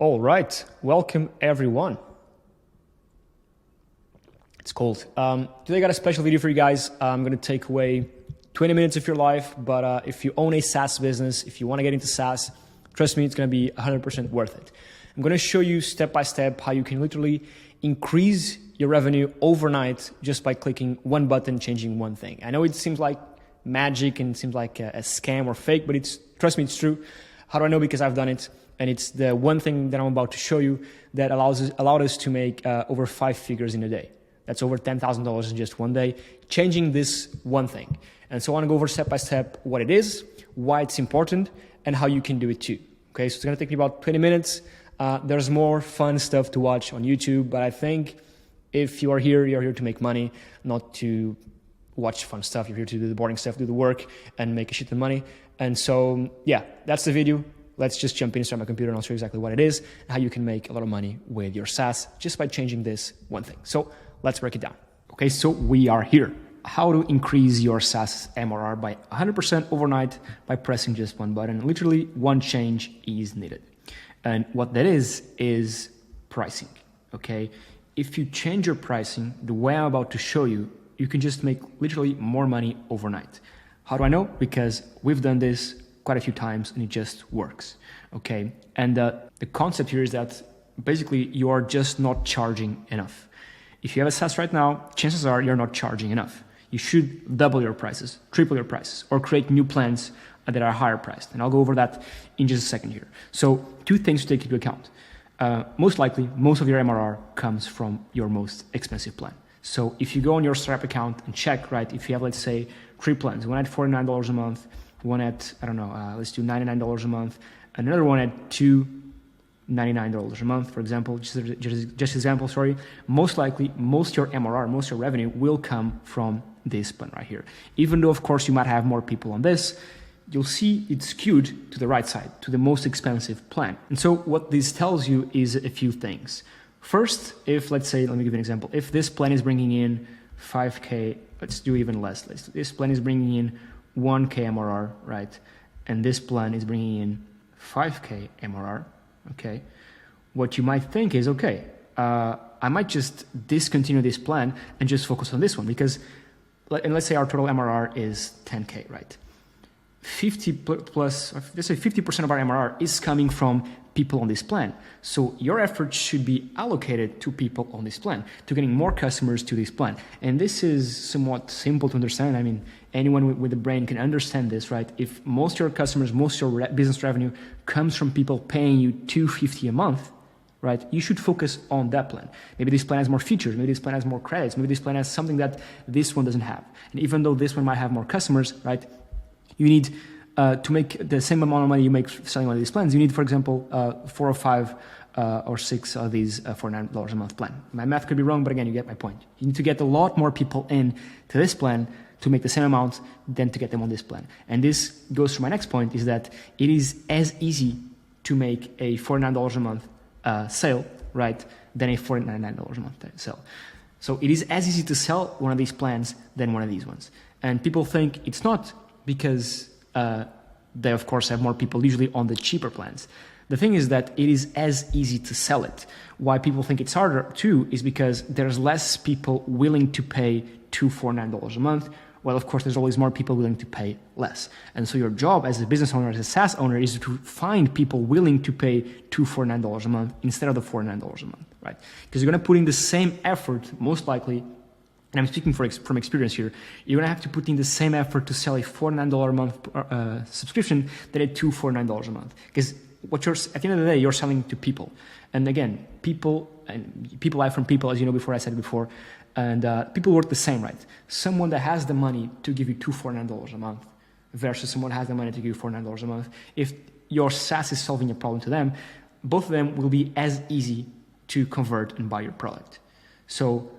All right, welcome everyone. It's cold. Today I got a special video for you guys. I'm gonna take away 20 minutes of your life, but if you own a SaaS business, if you wanna get into SaaS, trust me, it's gonna be 100% worth it. I'm gonna show you step by step how you can literally increase your revenue overnight just by clicking one button, changing one thing. I know it seems like magic and it seems like a scam or fake, but trust me, it's true. How do I know? Because I've done it. And it's the one thing that I'm about to show you that allowed us to make over 5 figures in a day. That's over $10,000 in just one day, changing this one thing. And so I want to go over step by step what it is, why it's important, and how you can do it too. Okay, so it's going to take me about 20 minutes. There's more fun stuff to watch on YouTube, but I think if you are here, you're here to make money, not to watch fun stuff. You're here to do the boring stuff, do the work, and make a shit ton of money. And so, yeah, that's the video. Let's just jump in, start my computer, and I'll show you exactly what it is and how you can make a lot of money with your SaaS just by changing this one thing. So let's break it down. Okay, so we are here. How to increase your SaaS MRR by 100% overnight by pressing just one button. Literally one change is needed. And what that is pricing, okay? If you change your pricing the way I'm about to show you, you can just make literally more money overnight. How do I know? Because we've done this quite a few times and it just works, okay? And the concept here is that basically you are just not charging enough. If you have a SaaS right now, chances are you're not charging enough. You should double your prices, triple your prices, or create new plans that are higher priced. And I'll go over that in just a second here. So 2 things to take into account. Most likely, most of your MRR comes from your most expensive plan. So if you go on your Stripe account and check, right, if you have, let's say, 3 plans, one at $49 a month, one at, I don't know, let's do $99 a month, and another one at $299 a month, for example, just example, sorry. Most likely, most your MRR, most your revenue will come from this plan right here. Even though, of course, you might have more people on this, you'll see it's skewed to the right side, to the most expensive plan. And so what this tells you is a few things. First, if, let's say, let me give you an example. If this plan is bringing in 5K, let's do even less. This plan is bringing in 1K MRR, right? And this plan is bringing in 5K MRR, okay? What you might think is, okay, I might just discontinue this plan and just focus on this one because, and let's say our total MRR is 10K, right? 50 plus, let's say 50% of our MRR is coming from people on this plan. So your efforts should be allocated to people on this plan, to getting more customers to this plan. And this is somewhat simple to understand. I mean, anyone with a brain can understand this, right? If most of your customers, most of your business revenue comes from people paying you $250 a month, right? You should focus on that plan. Maybe this plan has more features. Maybe this plan has more credits. Maybe this plan has something that this one doesn't have. And even though this one might have more customers, right? You need to make the same amount of money you make selling one of these plans. You need, for example, 4 or 5 or 6 of these for $9 a month plan. My math could be wrong, but again, you get my point. You need to get a lot more people in to this plan to make the same amount than to get them on this plan. And this goes to my next point, is that it is as easy to make a $49 a month sale, right, than a $49 a month sale. So it is as easy to sell one of these plans than one of these ones. And people think it's not, because they, of course, have more people usually on the cheaper plans. The thing is that it is as easy to sell it. Why people think it's harder too is because there's less people willing to pay $249 a month. Well, of course, there's always more people willing to pay less. And so your job as a business owner, as a SaaS owner, is to find people willing to pay $249 a month instead of the $49 a month, right? Because you're going to put in the same effort, most likely. And I'm speaking from experience here, you're going to have to put in the same effort to sell a $49 a month subscription than a $249 a month. Because at the end of the day, you're selling to people. And again, people buy from people, as you know before, I said before, and people work the same, right? Someone that has the money to give you $249 a month versus someone that has the money to give you $49 a month, if your SaaS is solving a problem to them, both of them will be as easy to convert and buy your product. So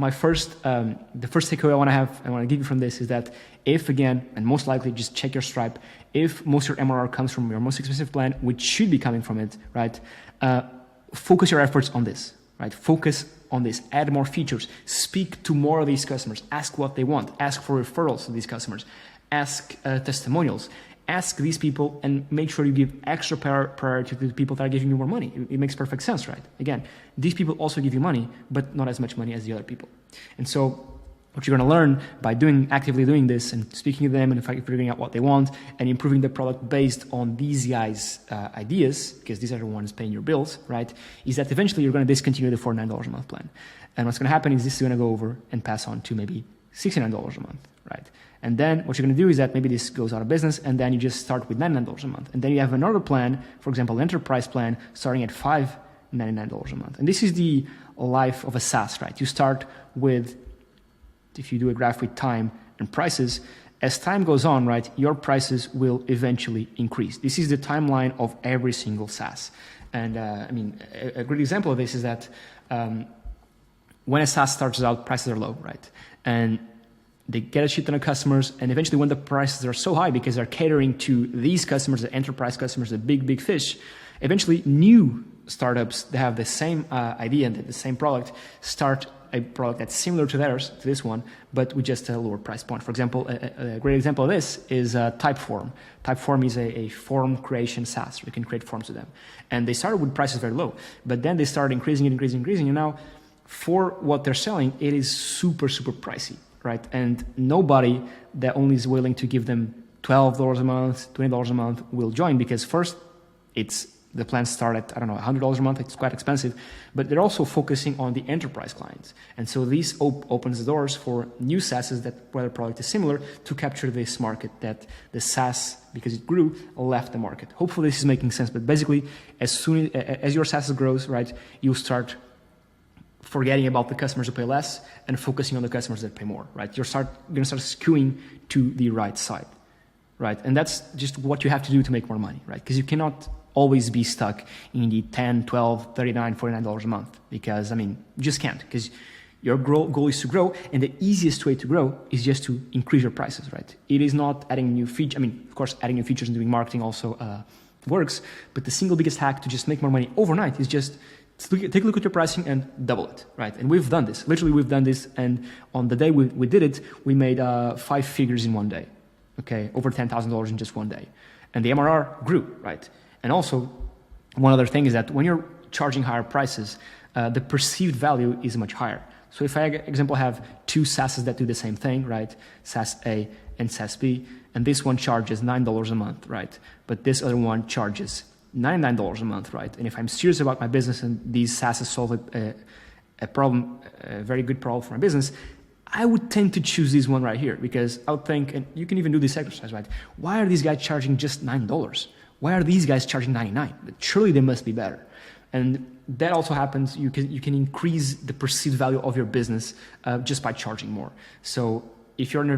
the first takeaway I want to give you from this is that if, again, and most likely just check your Stripe, if most of your MRR comes from your most expensive plan, which should be coming from it, right? Focus your efforts on this, right? Focus on this, add more features, speak to more of these customers, ask what they want, ask for referrals to these customers, ask testimonials, ask these people and make sure you give extra priority to the people that are giving you more money. It makes perfect sense, right? Again, these people also give you money, but not as much money as the other people. And so what you're going to learn by actively doing this and speaking to them and figuring out what they want and improving the product based on these guys' ideas, because these are the ones paying your bills, right, is that eventually you're going to discontinue the $49 a month plan. And what's going to happen is this is going to go over and pass on to maybe $69 a month, right? And then what you're going to do is that maybe this goes out of business, and then you just start with $99 a month. And then you have another plan, for example, enterprise plan, starting at $599 a month. And this is the life of a SaaS, right? You start with, if you do a graph with time and prices, as time goes on, right, your prices will eventually increase. This is the timeline of every single SaaS. And a great example of this is that when a SaaS starts out, prices are low, right? And they get a shit ton of customers, and eventually when the prices are so high because they're catering to these customers, the enterprise customers, the big fish, eventually new startups that have the same idea and the same product start a product that's similar to theirs, to this one, but with just a lower price point. For example, a great example of this is Typeform. Typeform is a form creation SaaS. We can create forms with them. And they started with prices very low, but then they started increasing, and now for what they're selling, it is super pricey, right? And nobody that only is willing to give them $12 a month, $20 a month will join, because first, the plans start at, $100 a month. It's quite expensive, but they're also focusing on the enterprise clients. And so this opens the doors for new SaaSes where the product is similar to capture this market that the SaaS, because it grew, left the market. Hopefully this is making sense, but basically as soon as your SaaS grows, right, you start forgetting about the customers who pay less and focusing on the customers that pay more, right? You're going to start skewing to the right side, right? And that's just what you have to do to make more money, right? Because you cannot always be stuck in the $10, $12, $39, $49 a month, because, you just can't, because your goal is to grow, and the easiest way to grow is just to increase your prices, right? It is not adding new features. Of course, adding new features and doing marketing also works, but the single biggest hack to just make more money overnight is just take a look at your pricing and double it, right? And we've done this. Literally, we've done this, and on the day we did it, we made 5 figures in one day, okay? Over $10,000 in just one day. And the MRR grew, right? And also, one other thing is that when you're charging higher prices, the perceived value is much higher. So if I, example, have 2 SaaSes that do the same thing, right? SaaS A and SaaS B, and this one charges $9 a month, right? But this other one charges $99 a month, right? And if I'm serious about my business and these SaaSes solve a problem, a very good problem for my business, I would tend to choose this one right here, because I would think, and you can even do this exercise, right? Why are these guys charging just $9? Why are these guys charging $99? Surely they must be better. And that also happens. You can increase the perceived value of your business just by charging more. So if you're in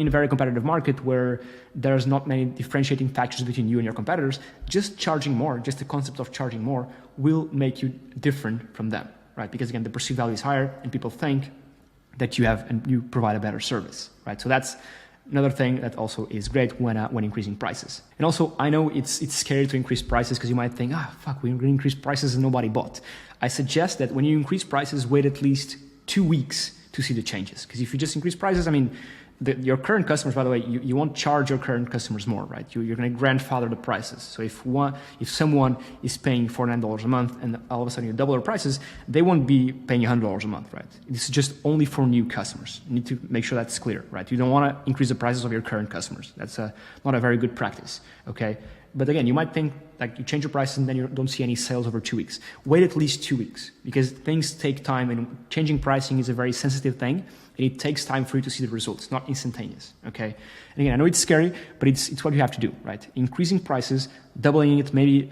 a very competitive market where there's not many differentiating factors between you and your competitors, just charging more, just the concept of charging more will make you different from them, right? Because again, the perceived value is higher, and people think that you provide a better service, right? So that's another thing that also is great when increasing prices. And also, I know it's scary to increase prices, because you might think, we're going to increase prices and nobody bought. I suggest that when you increase prices, wait at least 2 weeks to see the changes. Because if you just increase prices, your current customers, by the way, you won't charge your current customers more, right? You're going to grandfather the prices. So if someone is paying $49 a month and all of a sudden you double their prices, they won't be paying $100 a month, right? This is just only for new customers. You need to make sure that's clear, right? You don't want to increase the prices of your current customers. That's not a very good practice, okay? But again, you might think like you change your prices and then you don't see any sales over 2 weeks. Wait at least 2 weeks, because things take time, and changing pricing is a very sensitive thing. And it takes time for you to see the results, not instantaneous, okay? And again, I know it's scary, but it's what you have to do, right? Increasing prices, doubling it, maybe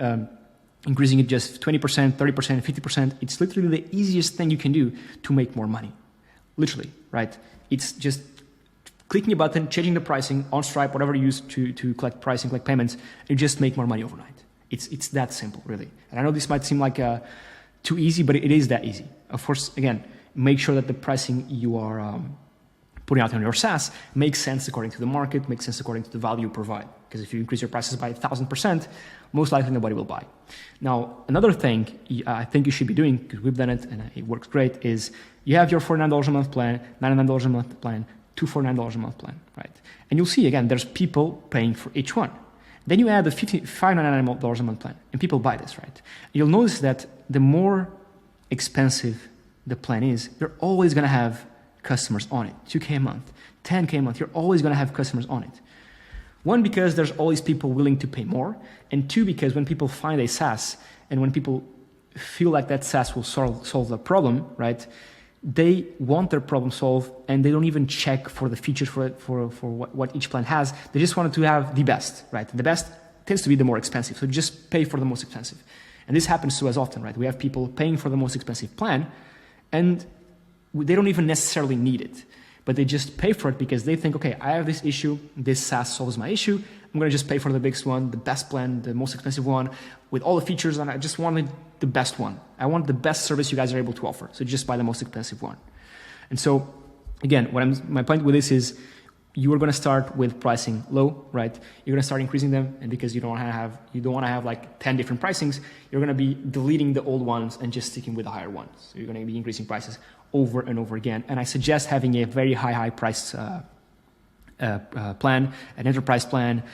increasing it just 20%, 30%, 50%. It's literally the easiest thing you can do to make more money. Literally, right? It's just clicking a button, changing the pricing on Stripe, whatever you use to collect pricing, collect payments, and you just make more money overnight. It's that simple, really. And I know this might seem like too easy, but it is that easy. Of course, again, make sure that the pricing you are putting out on your SaaS makes sense according to the market, makes sense according to the value you provide. Because if you increase your prices by 1,000%, most likely nobody will buy. Now, another thing I think you should be doing, because we've done it and it works great, is you have your $49 a month plan, $99 a month plan, $249 a month plan, right? And you'll see, again, there's people paying for each one. Then you add the $599 a month plan, and people buy this, right? You'll notice that the more expensive the plan is, you're always going to have customers on it. $2K a month, $10K a month, you're always going to have customers on it. One, because there's always people willing to pay more, and two, because when people find a SaaS and when people feel like that SaaS will solve the problem, right? They want their problem solved, and they don't even check for the features for what each plan has. They just wanted to have the best, right? The best tends to be the more expensive, so just pay for the most expensive. And this happens to us often, right? We have people paying for the most expensive plan, and they don't even necessarily need it, but they just pay for it because they think, okay, I have this issue, this SaaS solves my issue, I'm going to just pay for the biggest one, the best plan, the most expensive one, with all the features, and I just wanted the best one. I want the best service you guys are able to offer, so just buy the most expensive one. And so, again, my point with this is, you are going to start with pricing low, right? You're going to start increasing them, and because you don't want to have like 10 different pricings, you're going to be deleting the old ones and just sticking with the higher ones. So you're going to be increasing prices over and over again. And I suggest having a very high price plan, an enterprise plan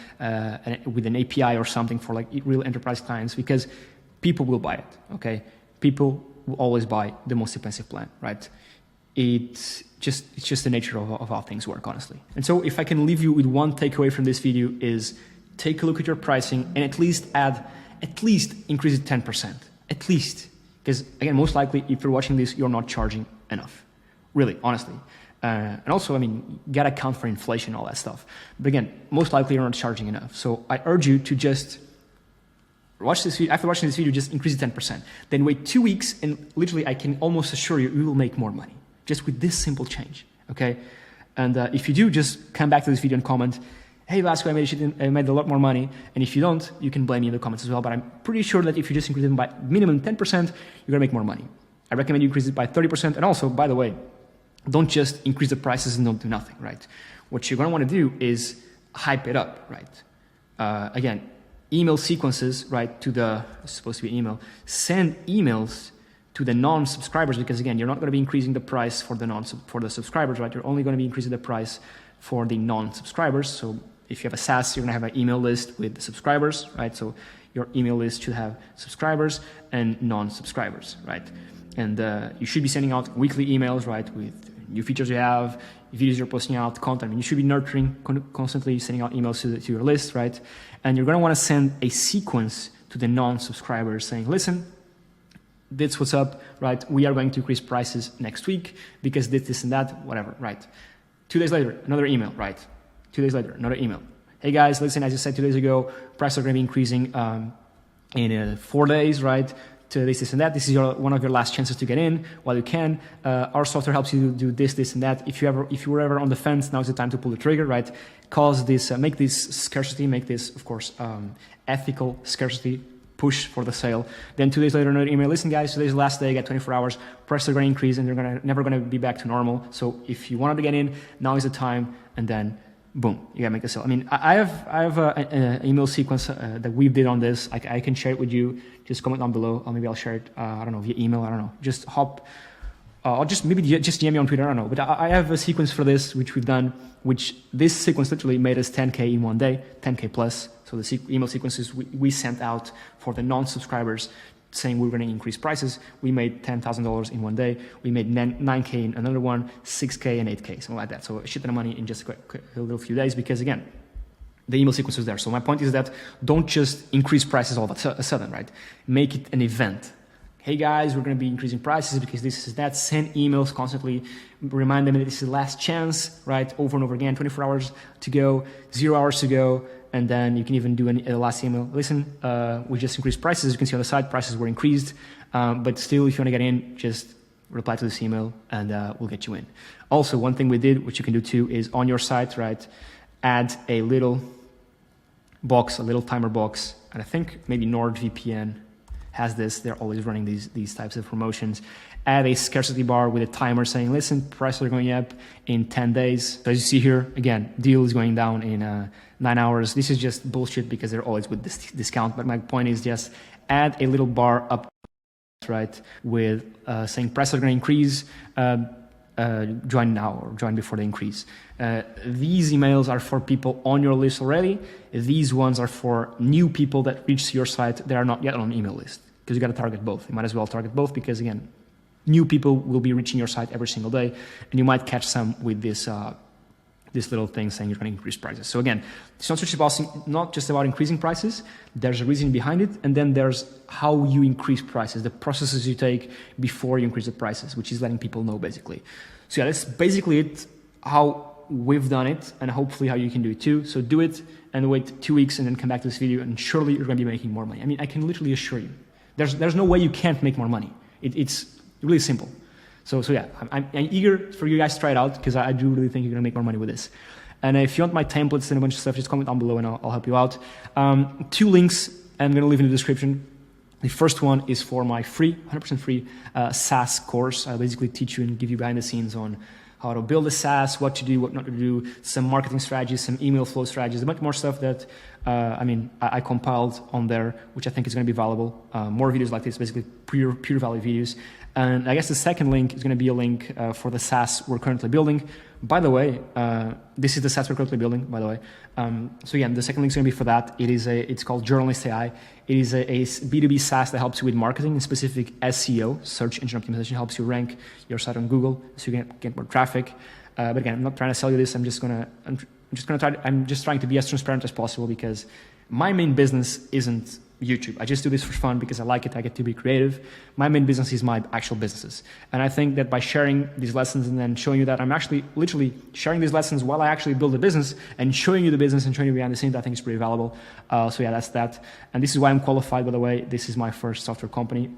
with an API or something for like real enterprise clients, because people will buy it. Okay, people will always buy the most expensive plan, right? It's just the nature of how things work, honestly. And so if I can leave you with one takeaway from this video is, take a look at your pricing and at least increase it 10%, at least. Because again, most likely if you're watching this, you're not charging enough, really, honestly. And also, I mean, you gotta account for inflation, all that stuff. But again, most likely you're not charging enough. So I urge you to just watch this video. After watching this video, just increase it 10%. Then wait 2 weeks, and literally I can almost assure you, you will make more money. Just with this simple change, okay? And if you do, just come back to this video and comment, hey Vasco, I made a lot more money. And if you don't, you can blame me in the comments as well. But I'm pretty sure that if you just increase it by minimum 10%, you're gonna make more money. I recommend you increase it by 30%. And also, by the way, don't just increase the prices and don't do nothing, right? What you're gonna wanna do is hype it up, right? Again, email sequences, right, it's supposed to be an email, send emails to the non-subscribers, because again, you're not going to be increasing the price for the subscribers, right? You're only going to be increasing the price for the non-subscribers. So if you have a SaaS, you're going to have an email list with the subscribers, right? So your email list should have subscribers and non-subscribers, right? And you should be sending out weekly emails, right, with new features you have, videos you're posting out, content. I mean, you should be nurturing, constantly sending out emails to your list, right? And you're going to want to send a sequence to the non-subscribers saying, listen, that's what's up, right? We are going to increase prices next week because this and that, whatever, right? 2 days later, another email, right? 2 days later, another email. Hey guys, listen, as I said 2 days ago, prices are going to be increasing in 4 days, right? To this and that. This is one of your last chances to get in while you can. Our software helps you do this and that. If you were ever on the fence, now is the time to pull the trigger, right? Make this scarcity, make this, of course, ethical scarcity push for the sale. Then 2 days later, another email. Listen, guys, today's the last day. I got 24 hours. Prices are going to increase, and they're never going to be back to normal. So if you wanted to get in, now is the time. And then, boom, you got to make the sale. I mean, I have an email sequence that we did on this. I can share it with you. Just comment down below, or maybe I'll share it. I don't know, via email. I don't know. Just hop. I'll just DM me on Twitter. I don't know. But I have a sequence for this, which we've done. Which this sequence literally made us 10K in 1 day, 10K plus. So the email sequences we sent out for the non-subscribers saying we were going to increase prices. We made $10,000 in 1 day. We made 9K in another one, 6K and 8K, something like that. So a shit ton of money in just a little few days because, again, the email sequence was there. So my point is that don't just increase prices all of a sudden, right? Make it an event. Hey guys, we're going to be increasing prices because this is that. Send emails constantly. Remind them that this is the last chance, right? Over and over again. 24 hours to go, 0 hours to go. And then you can even do a last email. Listen, we just increased prices. You can see on the side, prices were increased. But still, if you want to get in, just reply to this email and we'll get you in. Also, one thing we did, which you can do too, is on your site, right? Add a little box, a little timer box. And I think maybe NordVPN has this. They're always running these types of promotions. Add a scarcity bar with a timer saying, listen, prices are going up in 10 days. So as you see here, again, deal is going down in 9 hours. This is just bullshit because they're always with this discount. But my point is just add a little bar up, right, with saying prices are going to increase join now or join before the increase. These emails are for people on your list already. These ones are for new people that reach your site that are not yet on an email list, because you got to target both. You might as well target both, because again, new people will be reaching your site every single day, and you might catch some with this little thing saying you're going to increase prices. So again, it's not just about increasing prices. There's a reason behind it, and then there's how you increase prices, the processes you take before you increase the prices, which is letting people know, basically. So yeah, that's basically it, how we've done it, and hopefully how you can do it too. So do it and wait 2 weeks and then come back to this video, and surely you're going to be making more money. I mean, I can literally assure you, there's no way you can't make more money. It's really simple. So yeah, I'm eager for you guys to try it out, because I do really think you're going to make more money with this. And if you want my templates and a bunch of stuff, just comment down below and I'll help you out. 2 links I'm going to leave in the description. The first one is for my free, 100% free SaaS course. I basically teach you and give you behind the scenes on how to build a SaaS, what to do, what not to do, some marketing strategies, some email flow strategies, a bunch more stuff that, I compiled on there, which I think is going to be valuable. More videos like this, basically pure value videos. And I guess the second link is going to be a link for the SaaS we're currently building. By the way, this is the SaaS we're currently building, by the way. So again, the second link is going to be for that. It's called Journalist AI. It is a B2B SaaS that helps you with marketing, in specific SEO, search engine optimization, helps you rank your site on Google so you can get more traffic. But again, I'm not trying to sell you this. I'm just trying to be as transparent as possible, because my main business isn't YouTube. I just do this for fun because I like it. I get to be creative. My main business is my actual businesses. And I think that by sharing these lessons and then showing you that I'm actually literally sharing these lessons while I actually build a business and showing you the business and showing you behind the scenes, I think is pretty valuable. So yeah, that's that. And this is why I'm qualified, by the way. This is my first software company.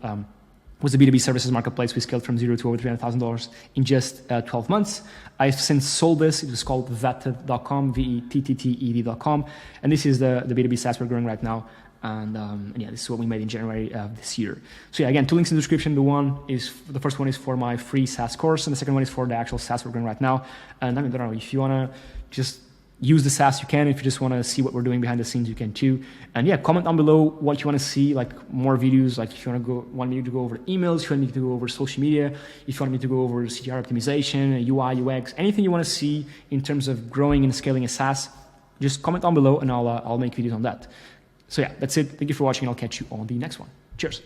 Was a B2B services marketplace. We scaled from 0 to over $300,000 in just 12 months. I've since sold this. It was called Vettted.com, Vetted.com. And this is the B2B SaaS we're growing right now. And yeah, this is what we made in January of this year. So yeah, again, 2 links in the description. The first one is for my free SaaS course, and the second one is for the actual SaaS we're doing right now. And I don't know, if you want to just use the SaaS, you can. If you just want to see what we're doing behind the scenes, you can too. And yeah, comment down below what you want to see, like more videos, like if you want me to go over emails, if you want me to go over social media, if you want me to go over CTR optimization, UI, UX, anything you want to see in terms of growing and scaling a SaaS, just comment down below and I'll make videos on that. So yeah, that's it. Thank you for watching. I'll catch you on the next one. Cheers.